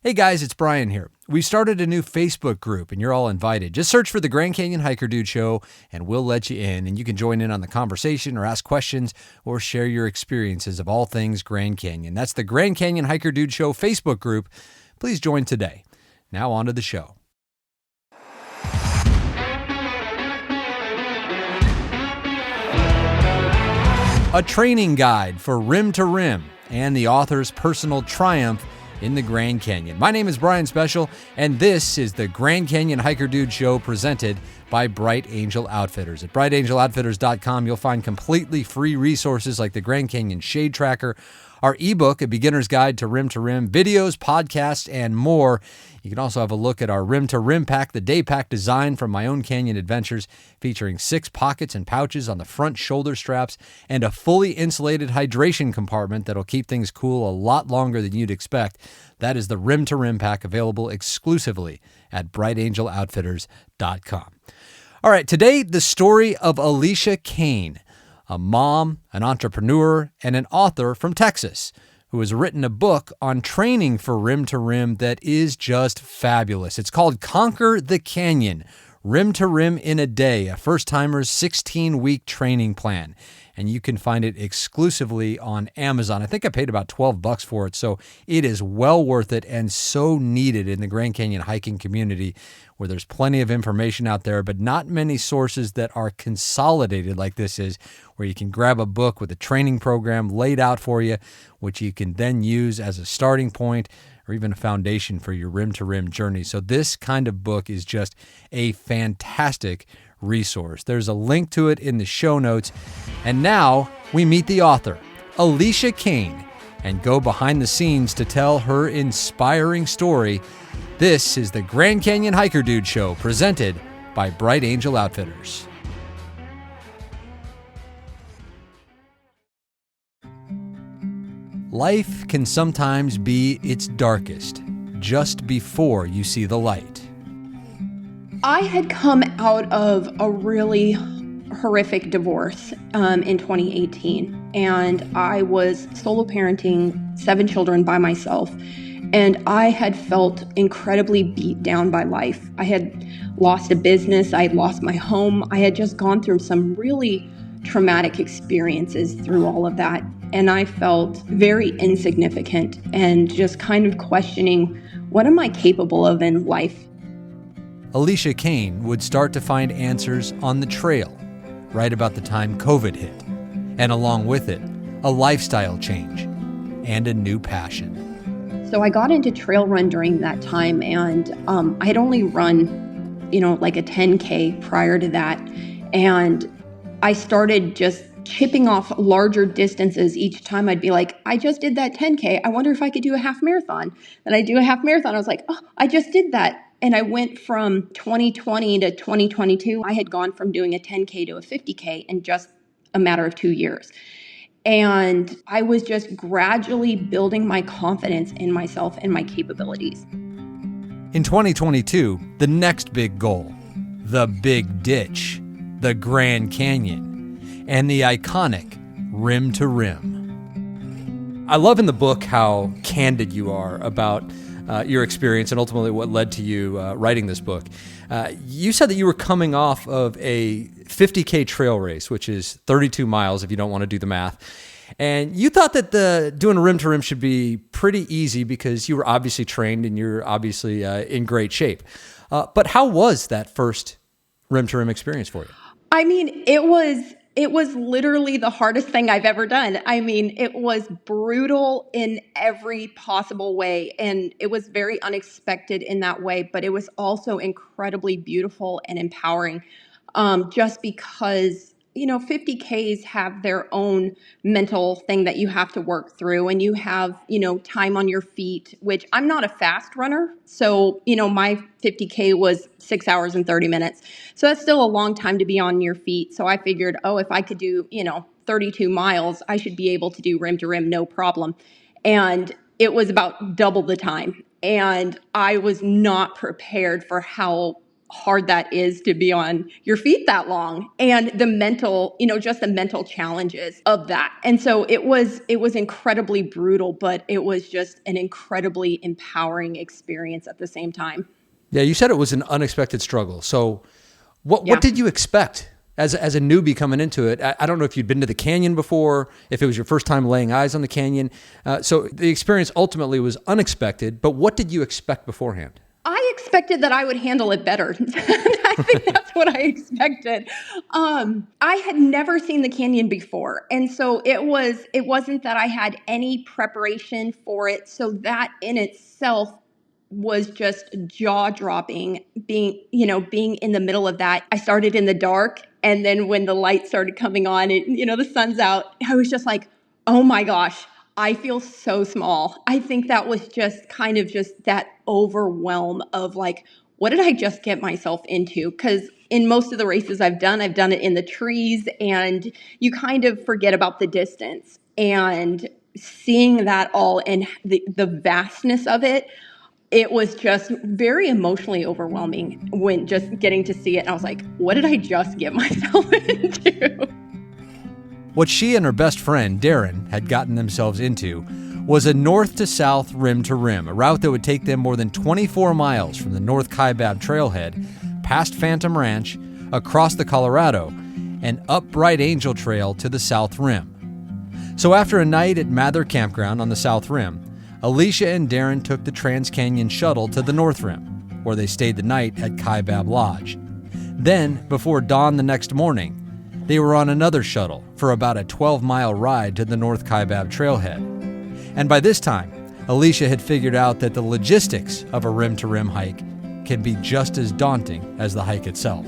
Hey guys, it's Brian here. We started a new Facebook group and you're all invited. Just search for the Grand Canyon Hiker Dude Show and we'll let you in, and you can join in on the conversation or ask questions or share your experiences of all things Grand Canyon. That's the Grand Canyon Hiker Dude Show Facebook group. Please join today. Now on to the show. A training guide for rim to rim and the author's personal triumph in the Grand Canyon. My name is Brian Special, and this is the Grand Canyon Hiker Dude Show presented by Bright Angel Outfitters. At brightangeloutfitters.com, you'll find completely free resources like the Grand Canyon Shade Tracker, our ebook, A Beginner's Guide to Rim, videos, podcasts, and more. You can also have a look at our Rim to Rim pack, the day pack design from my own canyon adventures, featuring 6 pockets and pouches on the front shoulder straps and a fully insulated hydration compartment that'll keep things cool a lot longer than you'd expect. That is the Rim to Rim pack, available exclusively at brightangeloutfitters.com. All right, today, the story of Alicia Caine, a mom, an entrepreneur, and an author from Texas who has written a book on training for rim to rim that is just fabulous. It's called Conquer the Canyon, Rim to Rim in a Day, a first-timer's 16-week training plan. And you can find it exclusively on Amazon. I think I paid about $12 for it, so it is well worth it and so needed in the Grand Canyon hiking community, where there's plenty of information out there, but not many sources that are consolidated like this is, where you can grab a book with a training program laid out for you, which you can then use as a starting point or even a foundation for your rim-to-rim journey. So this kind of book is just a fantastic resource. There's a link to it in the show notes. And now we meet the author, Alicia Caine, and go behind the scenes to tell her inspiring story. This is the Grand Canyon Hiker Dude Show, presented by Bright Angel Outfitters. Life can sometimes be its darkest just before you see the light. I had come out of a really horrific divorce in 2018, and I was solo parenting 7 children by myself, and I had felt incredibly beat down by life. I had lost a business, I had lost my home, I had just gone through some really traumatic experiences through all of that, and I felt very insignificant and just kind of questioning, what am I capable of in life? Alicia Caine would start to find answers on the trail right about the time COVID hit, and along with it, a lifestyle change and a new passion. So I got into trail run during that time, and I had only run, like a 10K prior to that, and I started just chipping off larger distances each time. I'd be like, I just did that 10K. I wonder if I could do a half marathon. Then I do a half marathon. I was like, oh, I just did that. And I went from 2020 to 2022. I had gone from doing a 10K to a 50K in just a matter of 2 years. And I was just gradually building my confidence in myself and my capabilities. In 2022, the next big goal, the big ditch, the Grand Canyon, and the iconic rim to rim. I love in the book how candid you are about your experience and ultimately what led to you writing this book. You said that you were coming off of a 50K trail race, which is 32 miles if you don't want to do the math. And you thought that doing a rim to rim should be pretty easy because you were obviously trained and you're obviously in great shape. But how was that first rim to rim experience for you? I mean, it was literally the hardest thing I've ever done. I mean, it was brutal in every possible way, and it was very unexpected in that way, but it was also incredibly beautiful and empowering, just because 50Ks have their own mental thing that you have to work through, and you have, time on your feet, which I'm not a fast runner. So, my 50K was 6 hours and 30 minutes. So that's still a long time to be on your feet. So I figured, if I could do, 32 miles, I should be able to do rim to rim, no problem. And it was about double the time. And I was not prepared for how hard that is to be on your feet that long, and the mental, just the mental challenges of that. And so it was incredibly brutal, but it was just an incredibly empowering experience at the same time. Yeah, you said it was an unexpected struggle. So what did you expect as a newbie coming into it? I don't know if you'd been to the canyon before, if it was your first time laying eyes on the canyon. So the experience ultimately was unexpected, but what did you expect beforehand? I expected that I would handle it better. I think that's what I expected. I had never seen the canyon before. And so it wasn't that I had any preparation for it. So that in itself was just jaw dropping, being in the middle of that. I started in the dark, and then when the light started coming on, the sun's out, I was just like, oh my gosh, I feel so small. I think that was just kind of just that overwhelm of like, what did I just get myself into? Because in most of the races I've done it in the trees, and you kind of forget about the distance. And seeing that all and the vastness of it, it was just very emotionally overwhelming when just getting to see it. And I was like, what did I just get myself into? What she and her best friend, Darren, had gotten themselves into was a north to south, rim to rim, a route that would take them more than 24 miles from the North Kaibab trailhead, past Phantom Ranch, across the Colorado, and up Bright Angel Trail to the South Rim. So after a night at Mather Campground on the South Rim, Alicia and Darren took the Trans-Canyon shuttle to the North Rim, where they stayed the night at Kaibab Lodge. Then, before dawn the next morning, they were on another shuttle for about a 12-mile ride to the North Kaibab trailhead. And by this time, Alicia had figured out that the logistics of a rim-to-rim hike can be just as daunting as the hike itself.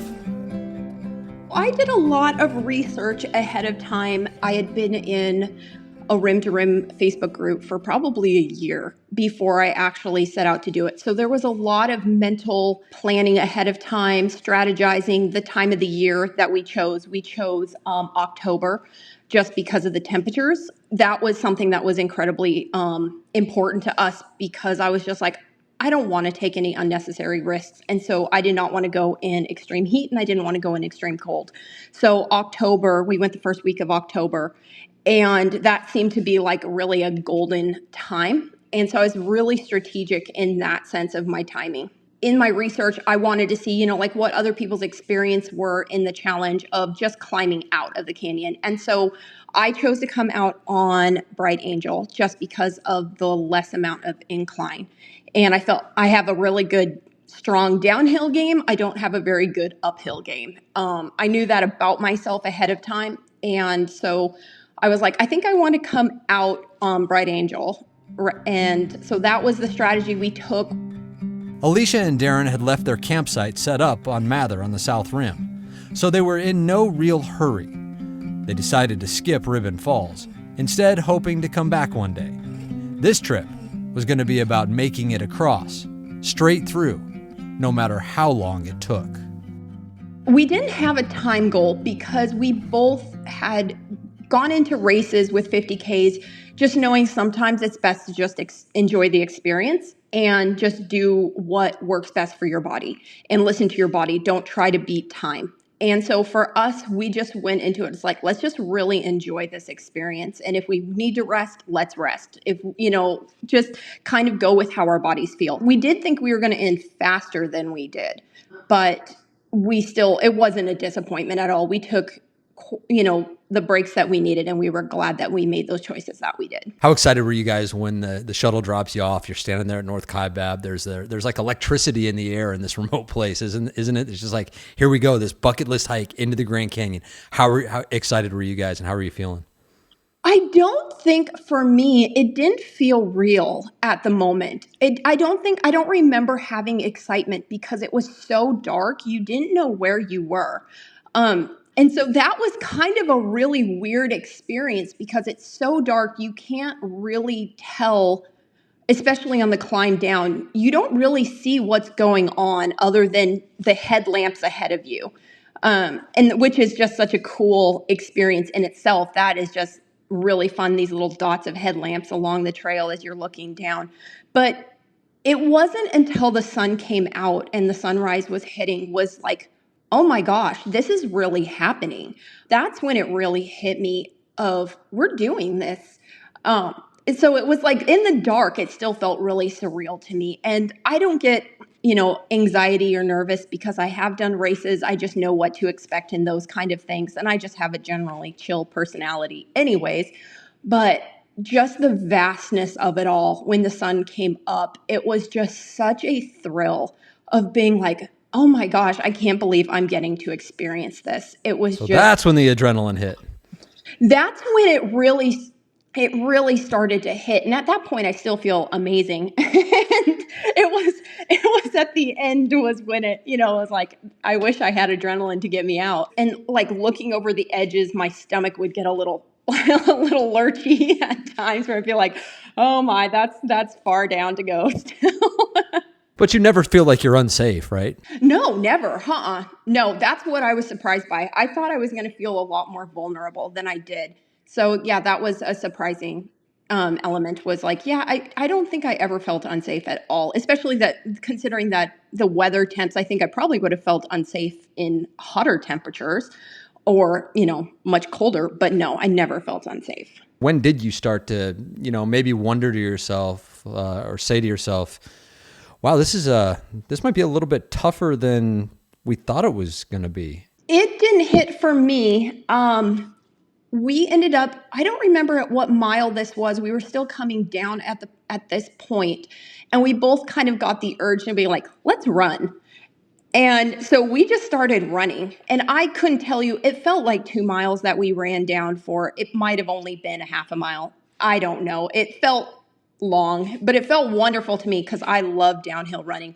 I did a lot of research ahead of time. I had been in a Rim to Rim Facebook group for probably a year before I actually set out to do it. So there was a lot of mental planning ahead of time, strategizing the time of the year that we chose. We chose October just because of the temperatures. That was something that was incredibly important to us, because I was just like, I don't want to take any unnecessary risks. And so I did not want to go in extreme heat, and I didn't want to go in extreme cold. So October, we went the first week of October, and that seemed to be like really a golden time. And so I was really strategic in that sense of my timing. In my research, I wanted to see, like what other people's experience were in the challenge of just climbing out of the canyon. And so I chose to come out on Bright Angel just because of the less amount of incline. And I felt I have a really good, strong downhill game. I don't have a very good uphill game. I knew that about myself ahead of time. And so I was like, I think I want to come out on Bright Angel. And so that was the strategy we took. Alicia and Darren had left their campsite set up on Mather on the South Rim, so they were in no real hurry. They decided to skip Ribbon Falls, instead hoping to come back one day. This trip was going to be about making it across, straight through, no matter how long it took. We didn't have a time goal because we both had gone into races with 50Ks, just knowing sometimes it's best to just enjoy the experience and just do what works best for your body and listen to your body. Don't try to beat time. And so for us, we just went into it. It's like, let's just really enjoy this experience. And if we need to rest, let's rest. If, just kind of go with how our bodies feel. We did think we were going to end faster than we did, but it wasn't a disappointment at all. We took, the breaks that we needed, and we were glad that we made those choices that we did. How excited were you guys when the shuttle drops you off? You're standing there at North Kaibab. There's like electricity in the air in this remote place, isn't it? It's just like, here we go, this bucket list hike into the Grand Canyon. How excited were you guys, and how were you feeling? I don't think, for me, it didn't feel real at the moment. I don't remember having excitement because it was so dark. You didn't know where you were. And so that was kind of a really weird experience because it's so dark, you can't really tell, especially on the climb down. You don't really see what's going on other than the headlamps ahead of you, and which is just such a cool experience in itself. That is just really fun, these little dots of headlamps along the trail as you're looking down. But It wasn't until the sun came out and the sunrise was hitting was like, oh my gosh, this is really happening. That's when it really hit me of we're doing this. And so it was like in the dark, it still felt really surreal to me. And I don't get, anxiety or nervous because I have done races. I just know what to expect in those kind of things. And I just have a generally chill personality anyways. But just the vastness of it all when the sun came up, it was just such a thrill of being like, oh my gosh, I can't believe I'm getting to experience this. It was So that's when the adrenaline hit. That's when it really started to hit. And at that point I still feel amazing. And it was at the end was when it, was like, I wish I had adrenaline to get me out. And like looking over the edges, my stomach would get a little a little lurchy at times where I feel like, oh my, that's far down to go still. But you never feel like you're unsafe, right? No, never. No, that's what I was surprised by. I thought I was going to feel a lot more vulnerable than I did. So yeah, that was a surprising element was like, yeah, I don't think I ever felt unsafe at all, especially that considering that the weather temps, I think I probably would have felt unsafe in hotter temperatures or, much colder, but no, I never felt unsafe. When did you start to, maybe wonder to yourself or say to yourself, wow, this might be a little bit tougher than we thought it was going to be? It didn't hit for me. We ended up, I don't remember at what mile this was. We were still coming down at this point, and we both kind of got the urge to be like, let's run. And so we just started running, and I couldn't tell you, it felt like 2 miles that we ran down for. It might have only been a half a mile. I don't know. It felt long, but it felt wonderful to me because I love downhill running.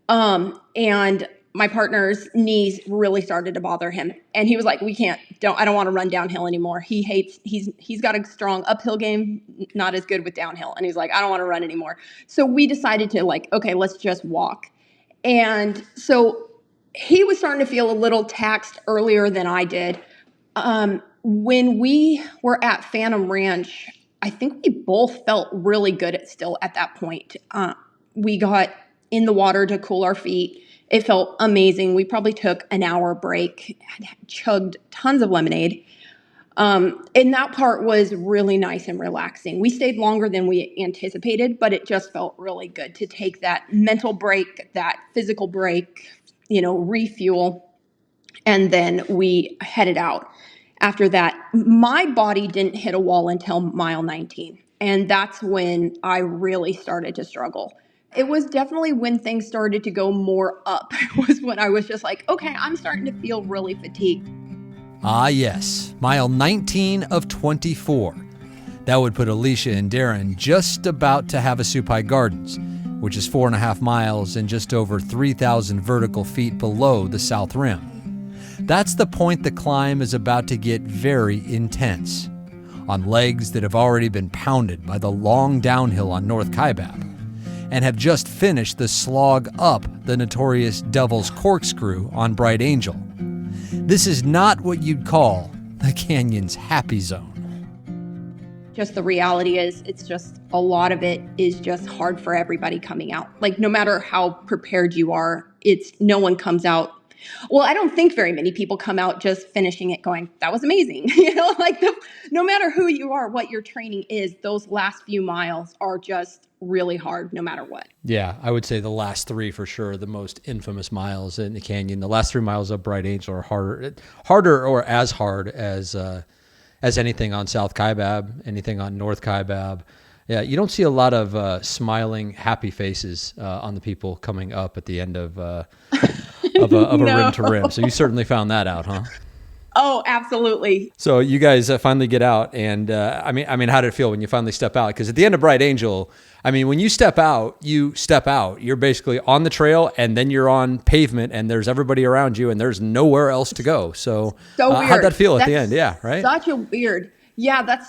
And my partner's knees really started to bother him. And he was like, I don't want to run downhill anymore. He's got a strong uphill game, not as good with downhill. And he's like, I don't want to run anymore. So we decided to okay, let's just walk. And so he was starting to feel a little taxed earlier than I did. When we were at Phantom Ranch, I think we both felt really good at that point. We got in the water to cool our feet. It felt amazing. We probably took an hour break, chugged tons of lemonade. And that part was really nice and relaxing. We stayed longer than we anticipated, but it just felt really good to take that mental break, that physical break, refuel. And then we headed out. After that, my body didn't hit a wall until mile 19. And that's when I really started to struggle. It was definitely when things started to go more up. It was when I was just like, okay, I'm starting to feel really fatigued. Ah, yes, mile 19 of 24. That would put Alicia and Darren just about to Havasupai Gardens, which is 4.5 miles and just over 3,000 vertical feet below the south rim. That's the point the climb is about to get very intense. On legs that have already been pounded by the long downhill on North Kaibab, and have just finished the slog up the notorious Devil's Corkscrew on Bright Angel. This is not what you'd call the Canyon's happy zone. Just the reality is, it's just a lot of it is just hard for everybody coming out. Like no matter how prepared you are, no one comes out. Well, I don't think very many people come out just finishing it going, that was amazing. No matter who you are, what your training is, those last few miles are just really hard no matter what. Yeah, I would say the last 3 for sure, the most infamous miles in the canyon. The last 3 miles of Bright Angel are harder or as hard as anything on South Kaibab, anything on North Kaibab. Yeah, you don't see a lot of smiling, happy faces on the people coming up at the end of a rim to rim. So you certainly found that out, huh? Oh, absolutely. So you guys finally get out, and I mean, how did it feel when you finally step out? Because at the end of Bright Angel, I mean, when you step out. You're basically on the trail, and then you're on pavement, and there's everybody around you, and there's nowhere else to go. So weird. How'd that feel at the end? Yeah, right? That's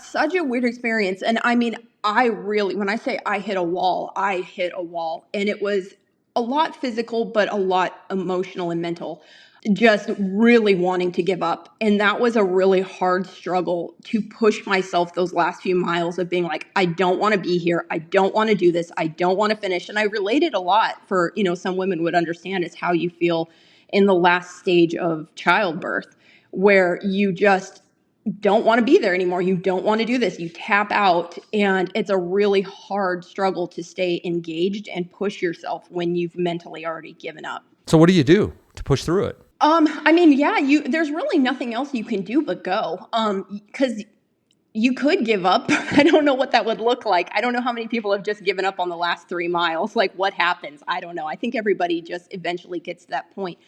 such a weird experience. And I mean, when I say I hit a wall, and it was a lot physical, but a lot emotional and mental. just really wanting to give up. And that was a really hard struggle to push myself those last few miles of being like, I don't want to be here. I don't want to do this. I don't want to finish. And I related a lot for, some women would understand is how you feel in the last stage of childbirth, where you just don't want to be there anymore. You don't want to do this. You tap out, and it's a really hard struggle to stay engaged and push yourself when you've mentally already given up. So what do you do to push through it? There's really nothing else you can do but go. Because you could give up. I don't know what that would look like. I don't know how many people have just given up on the last 3 miles. Like, what happens? I don't know. I think everybody just eventually gets to that point.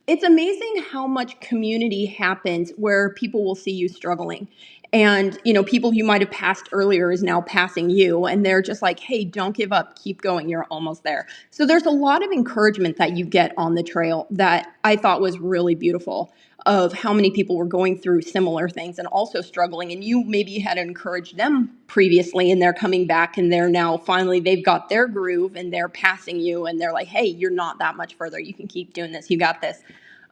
It's amazing how much community happens where people will see you struggling. And, people you might have passed earlier is now passing you. And they're just like, hey, don't give up. Keep going. You're almost there. So there's a lot of encouragement that you get on the trail that I thought was really beautiful, of how many people were going through similar things and also struggling. And you maybe had encouraged them previously, and they're coming back, and they're now finally, they've got their groove and they're passing you, and they're like, hey, you're not that much further. You can keep doing this. You got this.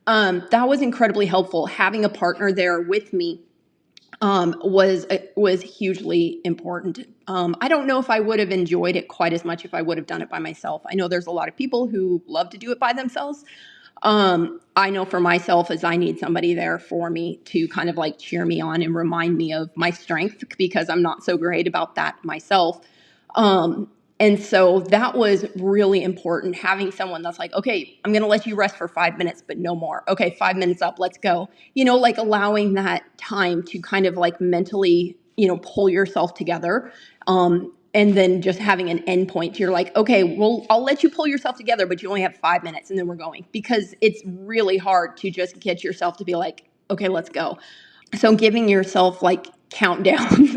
That was incredibly helpful. Having a partner there with me was hugely important. I don't know if I would have enjoyed it quite as much if I would have done it by myself. I know there's a lot of people who love to do it by themselves. I know for myself is I need somebody there for me to kind of like cheer me on and remind me of my strength, because I'm not so great about that myself. And so that was really important, having someone that's like, okay, I'm going to let you rest for 5 minutes, but no more. Okay, 5 minutes up, let's go. Like allowing that time to kind of like mentally, pull yourself together. And then just having an end point. You're like, okay, well, I'll let you pull yourself together, but you only have 5 minutes, and then we're going. Because it's really hard to just get yourself to be like, okay, let's go. So giving yourself like countdowns,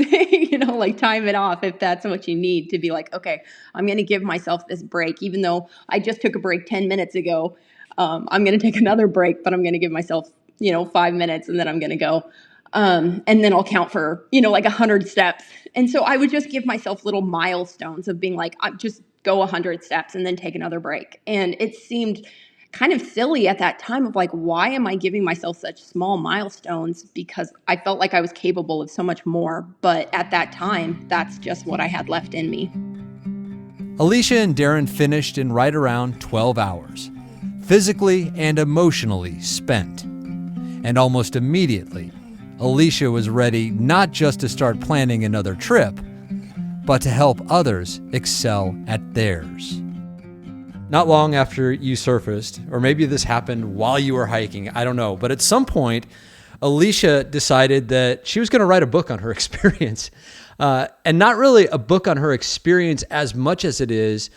like time it off if that's what you need, to be like, okay, I'm going to give myself this break. Even though I just took a break 10 minutes ago, I'm going to take another break, but I'm going to give myself, 5 minutes, and then I'm going to go. And then I'll count for, like 100 steps. And so I would just give myself little milestones of being like, I just go 100 steps and then take another break. And it seemed kind of silly at that time of like, why am I giving myself such small milestones? Because I felt like I was capable of so much more. But at that time, that's just what I had left in me. Alicia and Darren finished in right around 12 hours, physically and emotionally spent. And almost immediately, Alicia was ready not just to start planning another trip, but to help others excel at theirs. Not long after you surfaced, or maybe this happened while you were hiking, I don't know, but at some point, Alicia decided that she was going to write a book on her experience. And not really a book on her experience as much as it is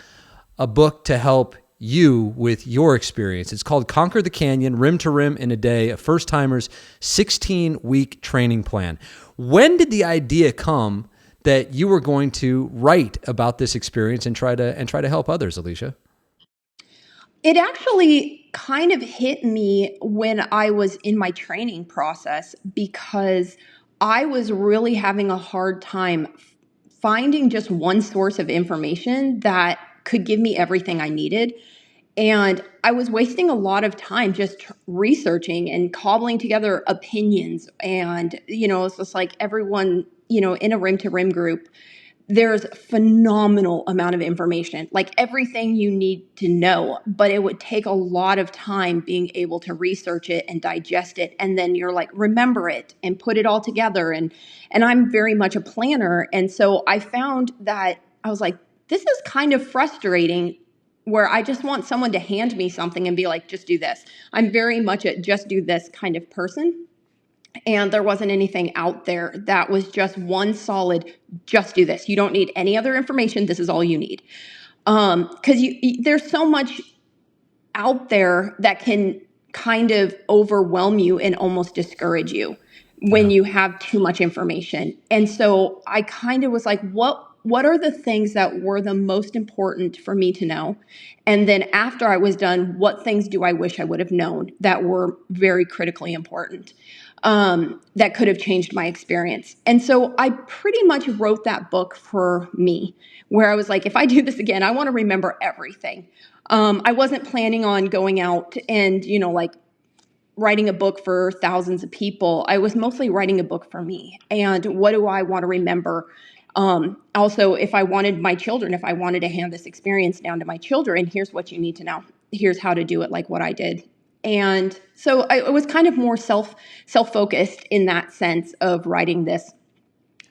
a book to help you with your experience. It's called Conquer the Canyon, Rim to Rim in a Day, a first-timer's 16-week training plan. When did the idea come that you were going to write about this experience and try to help others, Alicia? It actually kind of hit me when I was in my training process, because I was really having a hard time finding just one source of information that could give me everything I needed. And I was wasting a lot of time just researching and cobbling together opinions. And, it's just like everyone, in a rim to rim group, there's a phenomenal amount of information, like everything you need to know, but it would take a lot of time being able to research it and digest it. And then you're like, remember it and put it all together. And I'm very much a planner. And so I found that I was like, this is kind of frustrating, where I just want someone to hand me something and be like, just do this. I'm very much a just do this kind of person. And there wasn't anything out there that was just one solid, just do this. You don't need any other information. This is all you need. Because there's so much out there that can kind of overwhelm you and almost discourage you when you have too much information. And so I kind of was like, what are the things that were the most important for me to know? And then after I was done, what things do I wish I would have known that were very critically important, that could have changed my experience? And so I pretty much wrote that book for me, where I was like, if I do this again, I want to remember everything. I wasn't planning on going out and, writing a book for thousands of people. I was mostly writing a book for me. And what do I want to remember? Also, if I wanted my children, if I wanted to hand this experience down to my children, here's what you need to know. Here's how to do it like what I did. And so I was kind of more self-focused in that sense of writing this.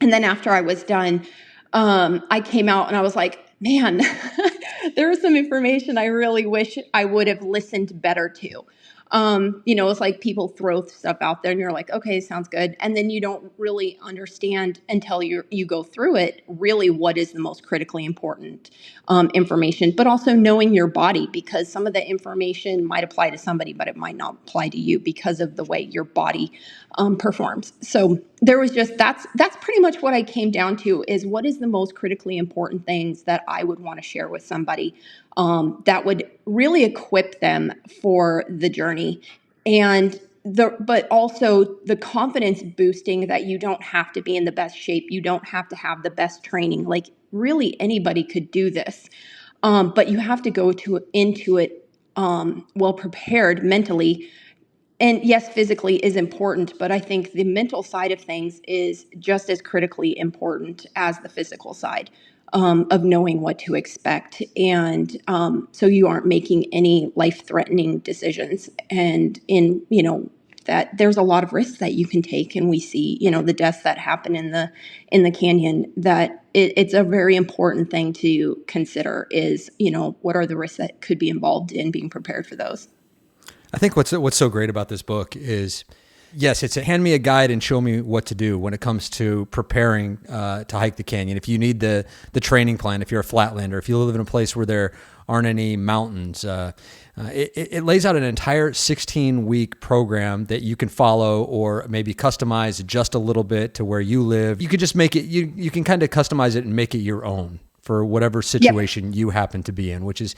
And then after I was done, I came out and I was like, man, there was some information I really wish I would have listened better to. It's like people throw stuff out there and you're like, okay, sounds good. And then you don't really understand until you go through it, really what is the most critically important information, but also knowing your body, because some of the information might apply to somebody, but it might not apply to you because of the way your body performs. So there was that's pretty much what I came down to, is what is the most critically important things that I would want to share with somebody that would really equip them for the journey, but also the confidence boosting that you don't have to be in the best shape. You don't have to have the best training. Like really anybody could do this. But you have to go into it well prepared mentally. And yes, physically is important, but I think the mental side of things is just as critically important as the physical side of knowing what to expect. And so you aren't making any life-threatening decisions. And that there's a lot of risks that you can take. And we see, the deaths that happen in the canyon, that it's a very important thing to consider is, what are the risks that could be involved in being prepared for those? I think what's so great about this book is, yes, it's a hand me a guide and show me what to do when it comes to preparing to hike the canyon. If you need the training plan, if you're a flatlander, if you live in a place where there aren't any mountains, it lays out an entire 16-week program that you can follow or maybe customize just a little bit to where you live. You could just make it, you can kind of customize it and make it your own for whatever situation you happen to be in, which is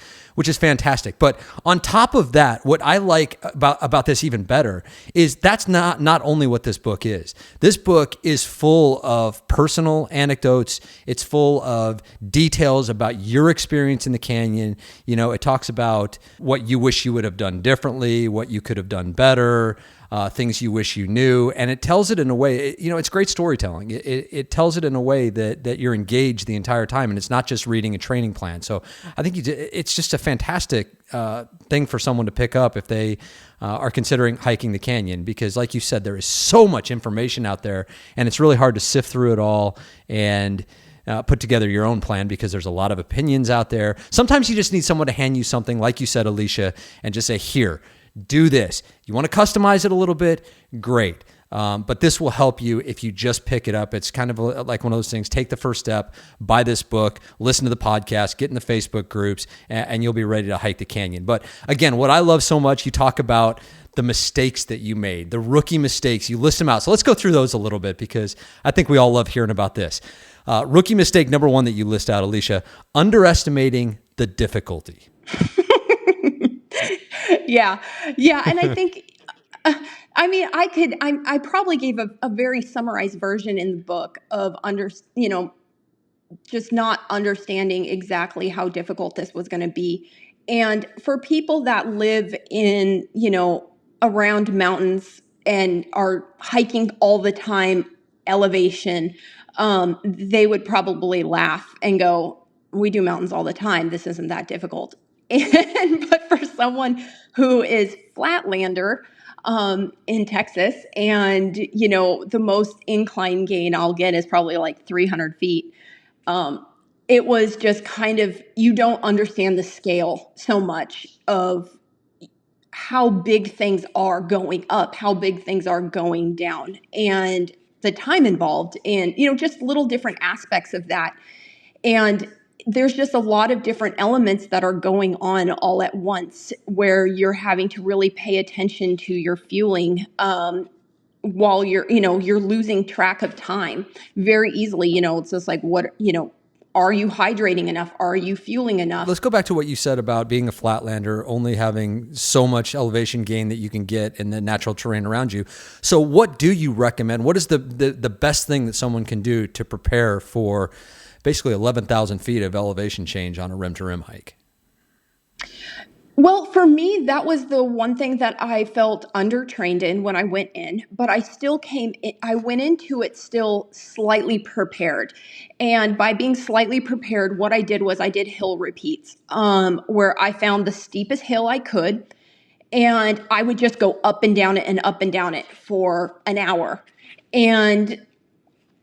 fantastic. But on top of that, what I like about this even better is that's not only what this book is. This book is full of personal anecdotes. It's full of details about your experience in the canyon. It talks about what you wish you would have done differently, what you could have done better, things you wish you knew. And it tells it in a way, it's great storytelling. It tells it in a way that you're engaged the entire time, and it's not just reading a training plan. So I think it's just a fantastic thing for someone to pick up if they are considering hiking the canyon, because like you said, there is so much information out there, and it's really hard to sift through it all and put together your own plan, because there's a lot of opinions out there. Sometimes you just need someone to hand you something, like you said, Alicia, and just say, here, do this. You want to customize it a little bit? Great. But this will help you if you just pick it up. It's kind of like one of those things. Take the first step, buy this book, listen to the podcast, get in the Facebook groups, and you'll be ready to hike the canyon. But again, what I love so much, you talk about the mistakes that you made, the rookie mistakes. You list them out. So let's go through those a little bit, because I think we all love hearing about this. Rookie mistake number one that you list out, Alicia: underestimating the difficulty. Yeah. And I think, I probably gave a very summarized version in the book of just not understanding exactly how difficult this was going to be. And for people that live in, around mountains and are hiking all the time, elevation, they would probably laugh and go, we do mountains all the time. This isn't that difficult. But for someone who is flatlander in Texas, and the most incline gain I'll get is probably like 300 feet. It was just kind of, you don't understand the scale so much of how big things are going up, how big things are going down, and the time involved, and just little different aspects of that. And there's just a lot of different elements that are going on all at once, where you're having to really pay attention to your fueling while you're losing track of time very easily. It's just like, are you hydrating enough? Are you fueling enough? Let's go back to what you said about being a flatlander, only having so much elevation gain that you can get in the natural terrain around you. So what do you recommend? What is the best thing that someone can do to prepare for basically 11,000 feet of elevation change on a rim-to-rim hike? Well, for me, that was the one thing that I felt undertrained in when I went in, but I still I went into it still slightly prepared. And by being slightly prepared, what I did was I did hill repeats, where I found the steepest hill I could, and I would just go up and down it and up and down it for an hour. And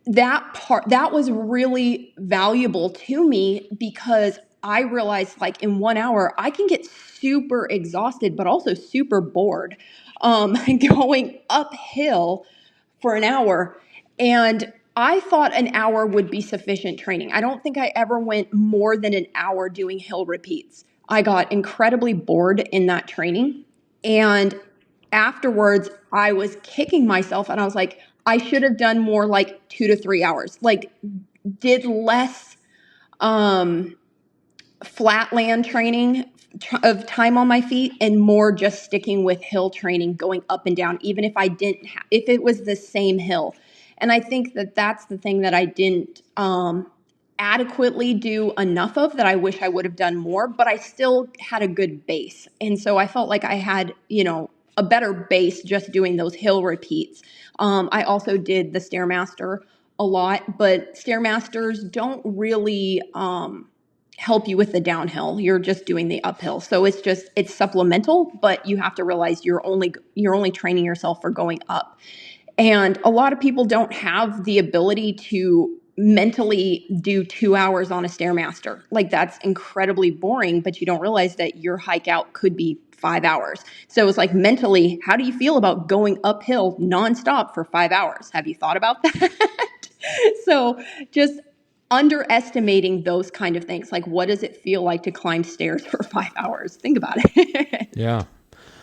that was really valuable to me because I realized like in 1 hour I can get super exhausted but also super bored going uphill for an hour. And I thought an hour would be sufficient training. I don't think I ever went more than an hour doing hill repeats. I got incredibly bored in that training. And afterwards, I was kicking myself and I was like, I should have done more like 2 to 3 hours, like did less flatland training of time on my feet and more just sticking with hill training, going up and down, even if I didn't, if it was the same hill. And I think that that's the thing that I didn't adequately do enough of, that I wish I would have done more, but I still had a good base. And so I felt like I had, a better base just doing those hill repeats. I also did the Stairmaster a lot, but Stairmasters don't really help you with the downhill. You're just doing the uphill. So it's supplemental, but you have to realize you're only training yourself for going up. And a lot of people don't have the ability to mentally do 2 hours on a Stairmaster. Like that's incredibly boring, but you don't realize that your hike out could be 5 hours. So it's like mentally, how do you feel about going uphill nonstop for 5 hours? Have you thought about that? So just underestimating those kind of things. Like what does it feel like to climb stairs for 5 hours? Think about it. Yeah.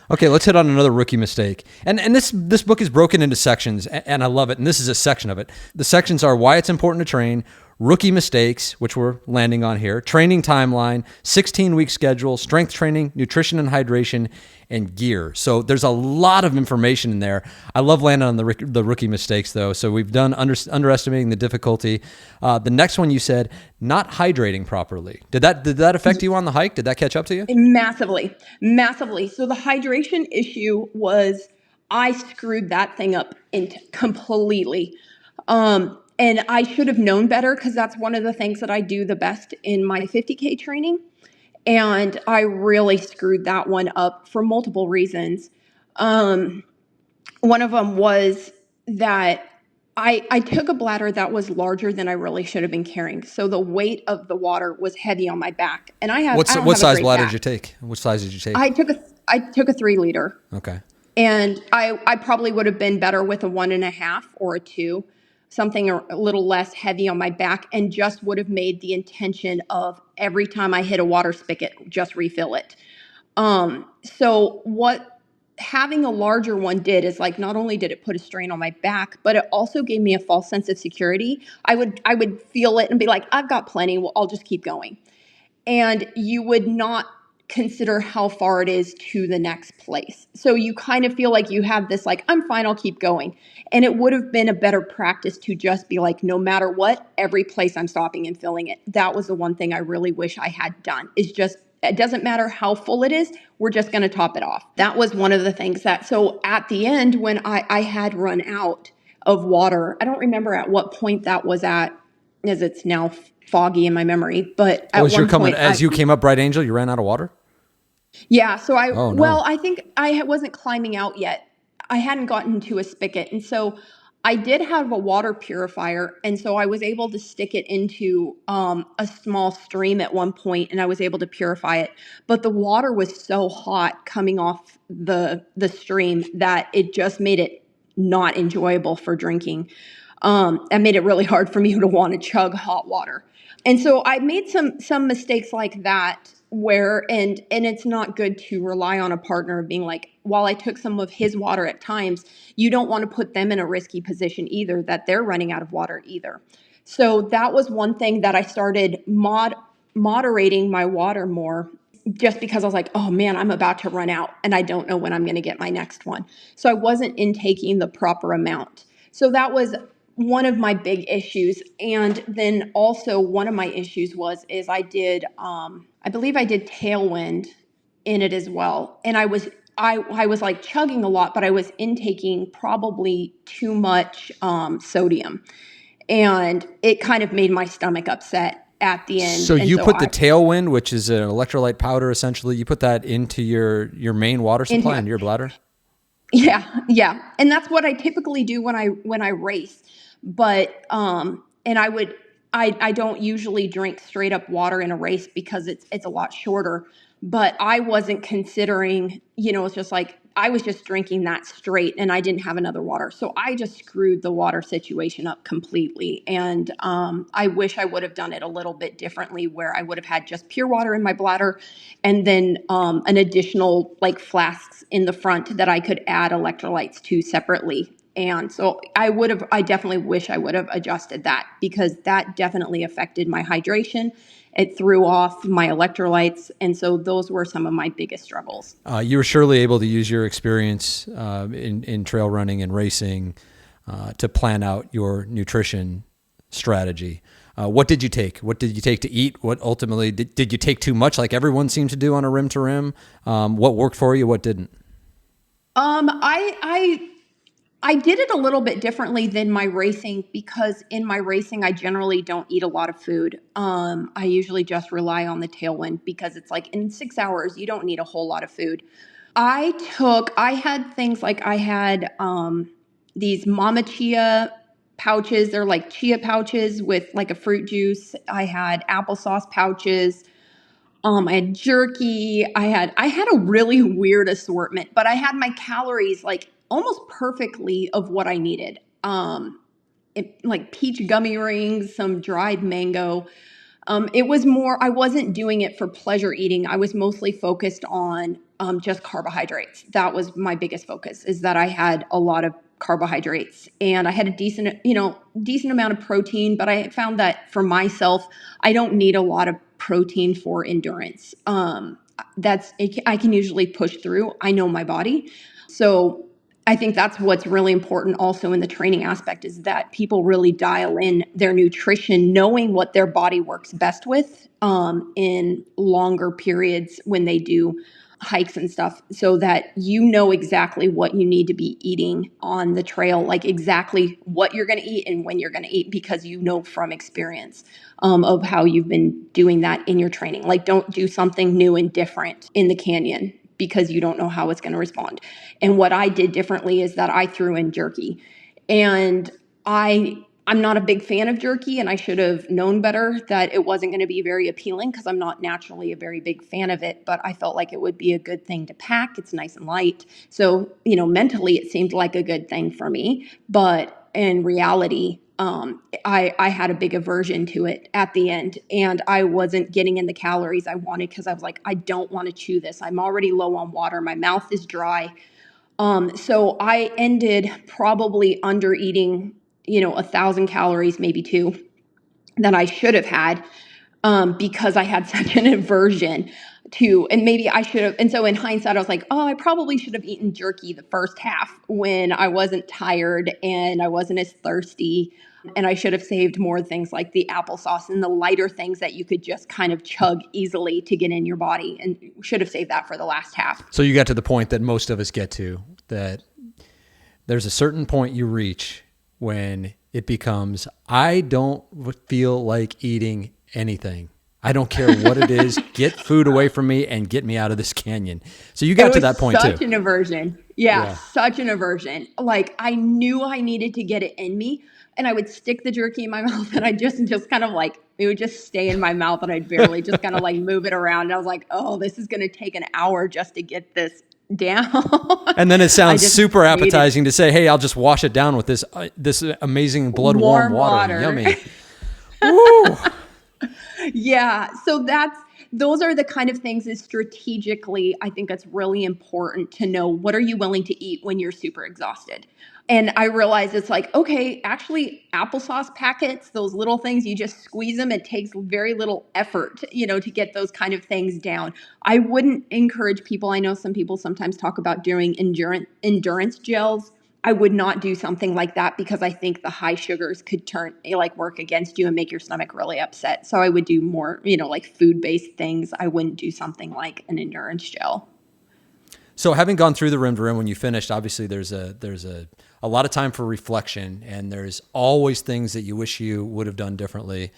Okay, let's hit on another rookie mistake. And this book is broken into sections, and I love it. And this is a section of it. The sections are why it's important to train, rookie mistakes, which we're landing on here, training timeline, 16-week schedule, strength training, nutrition and hydration, and gear. So there's a lot of information in there. I love landing on the rookie mistakes, though. So we've done underestimating the difficulty. The next one you said, not hydrating properly. Did that affect you on the hike? Did that catch up to you? Massively, massively. So the hydration issue was, I screwed that thing up completely. And I should have known better because that's one of the things that I do the best in my 50K training. And I really screwed that one up for multiple reasons. One of them was that I took a bladder that was larger than I really should have been carrying. So the weight of the water was heavy on my back. And I don't What have a size great bladder back. did you take? What size did you take? I took a 3 liter. Okay. And I probably would have been better with a 1.5 or a 2, something a little less heavy on my back, and just would have made the intention of every time I hit a water spigot, just refill it. So what having a larger one did is, like, not only did it put a strain on my back, but it also gave me a false sense of security. I would feel it and be like, I've got plenty. Well, I'll just keep going. And you would not consider how far it is to the next place. So you kind of feel like you have this, like, I'm fine, I'll keep going. And it would have been a better practice to just be like, no matter what, every place I'm stopping and filling it. That was the one thing I really wish I had done, is just, it doesn't matter how full it is, we're just going to top it off. That was one of the things so at the end, when I had run out of water, I don't remember at what point that was at, as it's now foggy in my memory, but at one point, as you came up Bright Angel, you ran out of water? Yeah, so Oh, no. well, I think I wasn't climbing out yet. I hadn't gotten to a spigot. And so I did have a water purifier. And so I was able to stick it into a small stream at one point, and I was able to purify it. But the water was so hot coming off the stream that it just made it not enjoyable for drinking. It made it really hard for me to want to chug hot water. And so I made some mistakes like that, where and it's not good to rely on a partner being like, while I took some of his water at times, you don't want to put them in a risky position either, that they're running out of water either. So that was one thing that I started moderating my water more, just because I was like, oh man, I'm about to run out and I don't know when I'm going to get my next one. So I wasn't intaking the proper amount. So that was one of my big issues. And then also one of my issues is I believe I did Tailwind in it as well. And I was like chugging a lot, but I was intaking probably too much sodium, and it kind of made my stomach upset at the end. So And you so put the Tailwind, which is an electrolyte powder, essentially, you put that into your main water supply into your bladder? Yeah. And that's what I typically do when I race. But and I don't usually drink straight up water in a race because it's a lot shorter. But I wasn't considering, it's just like I was just drinking that straight and I didn't have another water. So I just screwed the water situation up completely. And I wish I would have done it a little bit differently, where I would have had just pure water in my bladder and then an additional like flasks in the front that I could add electrolytes to separately. And so I definitely wish I would have adjusted that, because that definitely affected my hydration. It threw off my electrolytes. And so those were some of my biggest struggles. You were surely able to use your experience in trail running and racing to plan out your nutrition strategy. What did you take? What did you take to eat? What ultimately, did you take too much like everyone seems to do on a rim to rim? What worked for you? What didn't? I did it a little bit differently than my racing, because in my racing, I generally don't eat a lot of food. I usually just rely on the Tailwind, because it's like in 6 hours, you don't need a whole lot of food. I had things like I had these Mama Chia pouches. They're like chia pouches with like a fruit juice. I had applesauce pouches. I had jerky. I had a really weird assortment, but I had my calories like almost perfectly of what I needed. Like peach gummy rings, some dried mango. It was more, I wasn't doing it for pleasure eating. I was mostly focused on just carbohydrates. That was my biggest focus, is that I had a lot of carbohydrates, and I had a decent amount of protein, but I found that for myself, I don't need a lot of protein for endurance. I can usually push through. I know my body. So I think that's what's really important also in the training aspect, is that people really dial in their nutrition, knowing what their body works best with in longer periods when they do hikes and stuff, so that you know exactly what you need to be eating on the trail, like exactly what you're going to eat and when you're going to eat, because you know from experience of how you've been doing that in your training. Like, don't do something new and different in the canyon because you don't know how it's going to respond. And what I did differently is that I threw in jerky. And I'm not a big fan of jerky, and I should have known better that it wasn't going to be very appealing, because I'm not naturally a very big fan of it, but I felt like it would be a good thing to pack. It's nice and light. So, mentally it seemed like a good thing for me, but in reality, I had a big aversion to it at the end, and I wasn't getting in the calories I wanted, because I was like, I don't want to chew this. I'm already low on water. My mouth is dry. So I ended probably under eating, 1,000 calories, maybe two, that I should have had, because I had such an aversion to, and maybe I should have. And so in hindsight, I was like, oh, I probably should have eaten jerky the first half when I wasn't tired and I wasn't as thirsty. And I should have saved more things like the applesauce and the lighter things that you could just kind of chug easily to get in your body, and should have saved that for the last half. So you got to the point that most of us get to, that there's a certain point you reach when it becomes, I don't feel like eating anything. I don't care what it is. Get food away from me and get me out of this canyon. So you got to that point too. Such an aversion. Yeah, such an aversion. Like, I knew I needed to get it in me, and I would stick the jerky in my mouth, and I just kind of like, it would just stay in my mouth, and I'd barely just kind of like move it around. And I was like, oh, this is going to take an hour just to get this down. And then it sounds super appetizing to say, hey, I'll just wash it down with this amazing blood warm water. Yummy. Woo. Yeah. So those are the kind of things that strategically, I think it's really important to know, what are you willing to eat when you're super exhausted? And I realized it's like, okay, actually applesauce packets, those little things, you just squeeze them. It takes very little effort, to get those kind of things down. I wouldn't encourage people. I know some people sometimes talk about doing endurance gels. I would not do something like that because I think the high sugars could work against you and make your stomach really upset. So I would do more, like food-based things. I wouldn't do something like an endurance gel. So having gone through the rim to rim, when you finished, obviously there's a lot of time for reflection, and there's always things that you wish you would have done differently.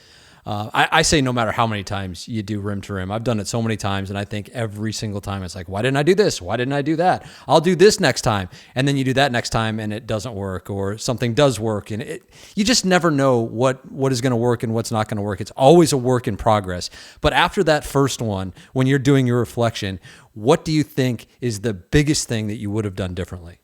I say no matter how many times you do rim to rim. I've done it so many times, and I think every single time it's like, why didn't I do this? Why didn't I do that? I'll do this next time. And then you do that next time and it doesn't work, or something does work. And you just never know what is going to work and what's not going to work. It's always a work in progress. But after that first one, when you're doing your reflection, what do you think is the biggest thing that you would have done differently?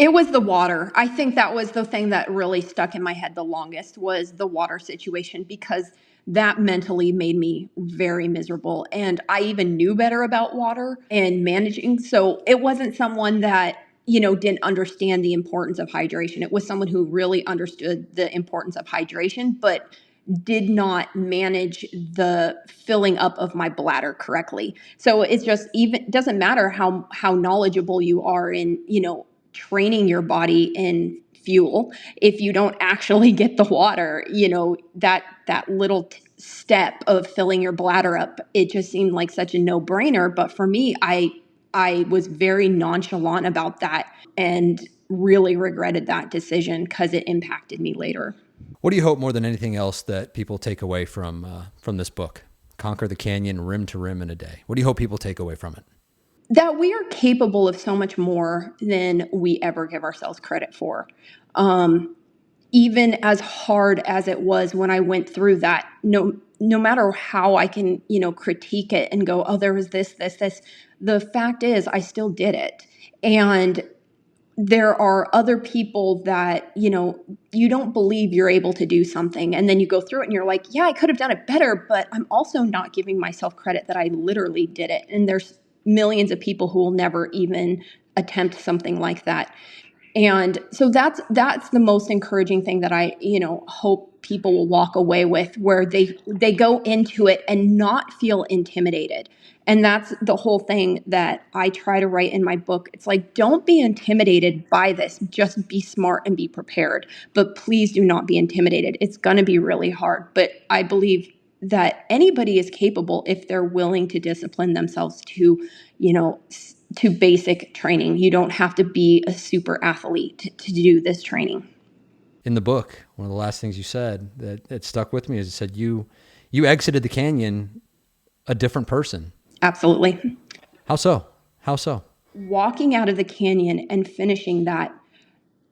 It was the water. I think that was the thing that really stuck in my head the longest, was the water situation, because that mentally made me very miserable. And I even knew better about water and managing. So it wasn't someone that, didn't understand the importance of hydration. It was someone who really understood the importance of hydration, but did not manage the filling up of my bladder correctly. So it's just, even doesn't matter how knowledgeable you are in, training your body in fuel, if you don't actually get the water, that little step of filling your bladder up, it just seemed like such a no-brainer. But for me, I was very nonchalant about that and really regretted that decision because it impacted me later. What do you hope more than anything else that people take away from this book, Conquer the Canyon, Rim to Rim in a Day? What do you hope people take away from it? That we are capable of so much more than we ever give ourselves credit for. Even as hard as it was when I went through that, no matter how I can, critique it and go, oh, there was this, the fact is I still did it. And there are other people that, you don't believe you're able to do something. And then you go through it and you're like, yeah, I could have done it better, but I'm also not giving myself credit that I literally did it. And there's millions of people who will never even attempt something like that. And so that's the most encouraging thing that I, hope people will walk away with, where they go into it and not feel intimidated. And that's the whole thing that I try to write in my book. It's like, don't be intimidated by this. Just be smart and be prepared. But please do not be intimidated. It's going to be really hard. But I believe that anybody is capable if they're willing to discipline themselves to, to basic training. You don't have to be a super athlete to do this training. In the book, one of the last things you said that stuck with me is you said you exited the canyon a different person. Absolutely. How so? How so? Walking out of the canyon and finishing that,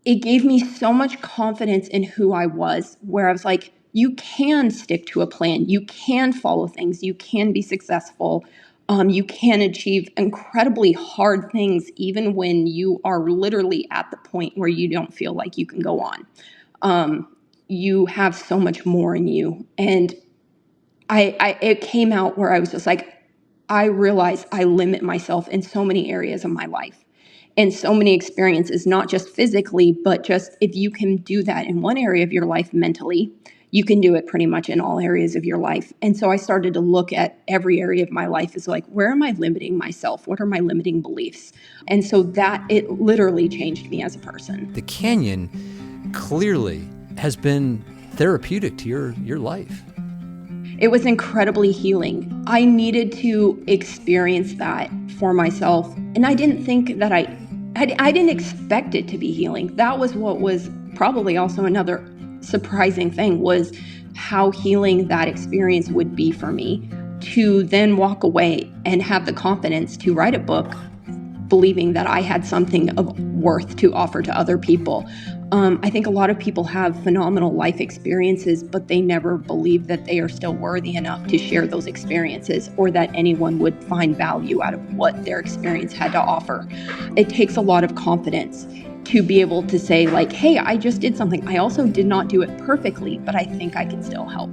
it gave me so much confidence in who I was, where I was like, you can stick to a plan. You can follow things. You can be successful. You can achieve incredibly hard things, even when you are literally at the point where you don't feel like you can go on. You have so much more in you. And it came out where I was just like, I realize I limit myself in so many areas of my life and so many experiences, not just physically, but just if you can do that in one area of your life mentally, you can do it pretty much in all areas of your life. And so I started to look at every area of my life as like, where am I limiting myself? What are my limiting beliefs? And so that, it literally changed me as a person. The canyon clearly has been therapeutic to your life. It was incredibly healing. I needed to experience that for myself. And I didn't think that I didn't expect it to be healing. That was what was probably also another surprising thing, was how healing that experience would be for me, to then walk away and have the confidence to write a book believing that I had something of worth to offer to other people. I think a lot of people have phenomenal life experiences, but they never believe that they are still worthy enough to share those experiences, or that anyone would find value out of what their experience had to offer. It takes a lot of confidence to be able to say, like, hey, I just did something. I also did not do it perfectly, but I think I can still help.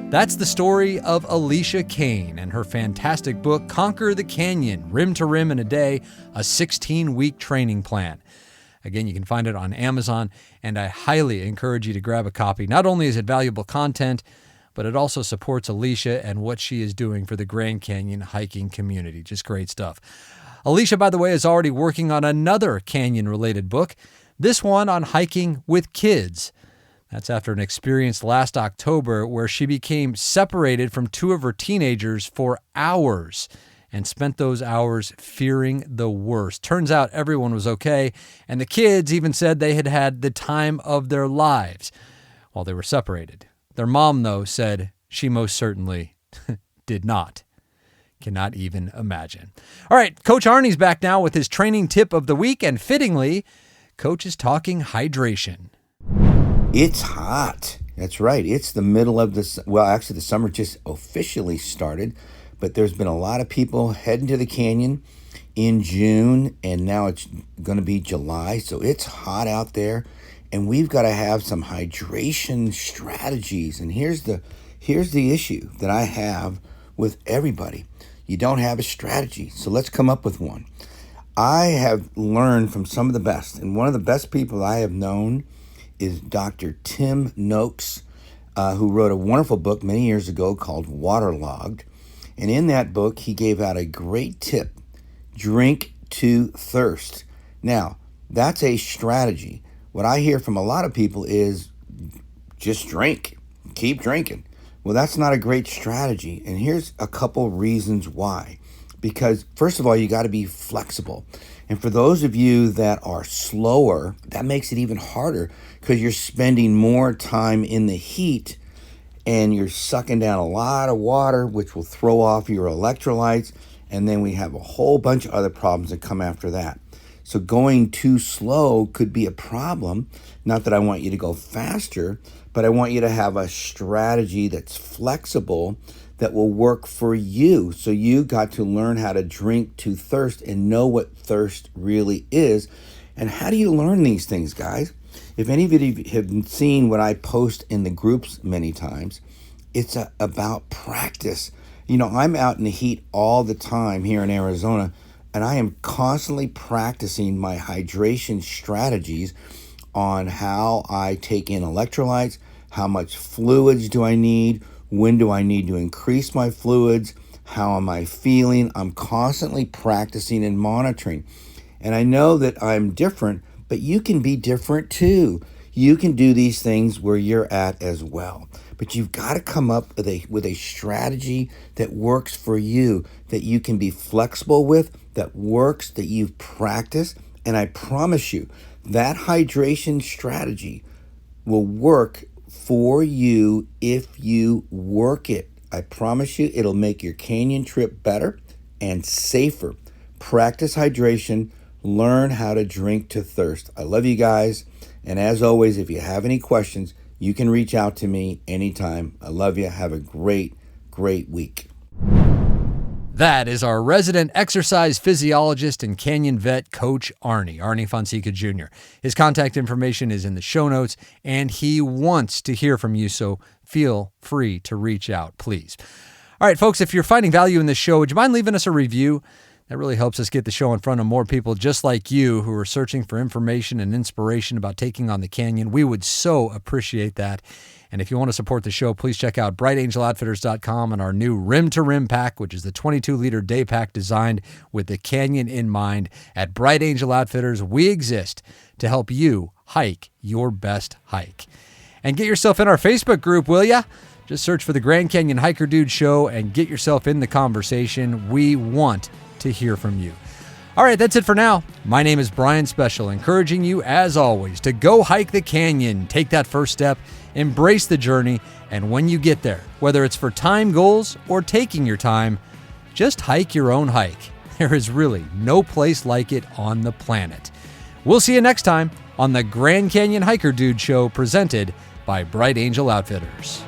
That's the story of Alicia Caine and her fantastic book, Conquer the Canyon, Rim to Rim in a Day, a 16-week training plan. Again, you can find it on Amazon, and I highly encourage you to grab a copy. Not only is it valuable content, but it also supports Alicia and what she is doing for the Grand Canyon hiking community. Just great stuff. Alicia, by the way, is already working on another canyon-related book, this one on hiking with kids. That's after an experience last October where she became separated from two of her teenagers for hours and spent those hours fearing the worst. Turns out everyone was okay, and the kids even said they had had the time of their lives while they were separated. Their mom, though, said she most certainly did not. Cannot even imagine. All right, Coach Arnie's back now with his training tip of the week, and fittingly, Coach is talking hydration. It's hot. That's right. It's the middle of the summer just officially started, but there's been a lot of people heading to the canyon in June, and now it's going to be July, so it's hot out there, and we've got to have some hydration strategies. And here's the issue that I have with everybody. You don't have a strategy, so let's come up with one. I have learned from some of the best, and one of the best people I have known is Dr. Tim Noakes, who wrote a wonderful book many years ago called Waterlogged. And in that book, he gave out a great tip: drink to thirst. Now, that's a strategy. What I hear from a lot of people is just drink, keep drinking. Well, that's not a great strategy. And here's a couple reasons why. Because first of all, you got to be flexible. And for those of you that are slower, that makes it even harder because you're spending more time in the heat and you're sucking down a lot of water, which will throw off your electrolytes. And then we have a whole bunch of other problems that come after that. So going too slow could be a problem. Not that I want you to go faster, but I want you to have a strategy that's flexible that will work for you. So you got to learn how to drink to thirst and know what thirst really is. And how do you learn these things, guys? If any of you have seen what I post in the groups many times, it's about practice. You know, I'm out in the heat all the time here in Arizona, and I am constantly practicing my hydration strategies on how I take in electrolytes, how much fluids do I need, when do I need to increase my fluids, how am I feeling. I'm constantly practicing and monitoring. And I know that I'm different, but you can be different too. You can do these things where you're at as well. But you've got to come up with a strategy that works for you, that you can be flexible with, that works, that you've practiced. And I promise you, that hydration strategy will work for you if you work it. I promise you, it'll make your canyon trip better and safer. Practice hydration. Learn how to drink to thirst. I love you guys. And as always, if you have any questions, you can reach out to me anytime. I love you. Have a great, great week. That is our resident exercise physiologist and canyon vet, Coach Arnie Fonseca Jr. His contact information is in the show notes, and he wants to hear from you, so feel free to reach out, please. All right, folks, if you're finding value in this show, would you mind leaving us a review? That really helps us get the show in front of more people just like you who are searching for information and inspiration about taking on the canyon. We would so appreciate that. And if you want to support the show, please check out brightangeloutfitters.com and our new Rim to Rim pack, which is the 22-liter day pack designed with the canyon in mind. At Bright Angel Outfitters, we exist to help you hike your best hike. And get yourself in our Facebook group, will ya? Just search for the Grand Canyon Hiker Dude Show and get yourself in the conversation. We want to hear from you. All right, that's it for now. My name is Brian Special, encouraging you, as always, to go hike the canyon. Take that first step, embrace the journey, and when you get there, whether it's for time goals or taking your time, just hike your own hike. There is really no place like it on the planet. We'll see you next time on the Grand Canyon Hiker Dude Show, presented by Bright Angel Outfitters.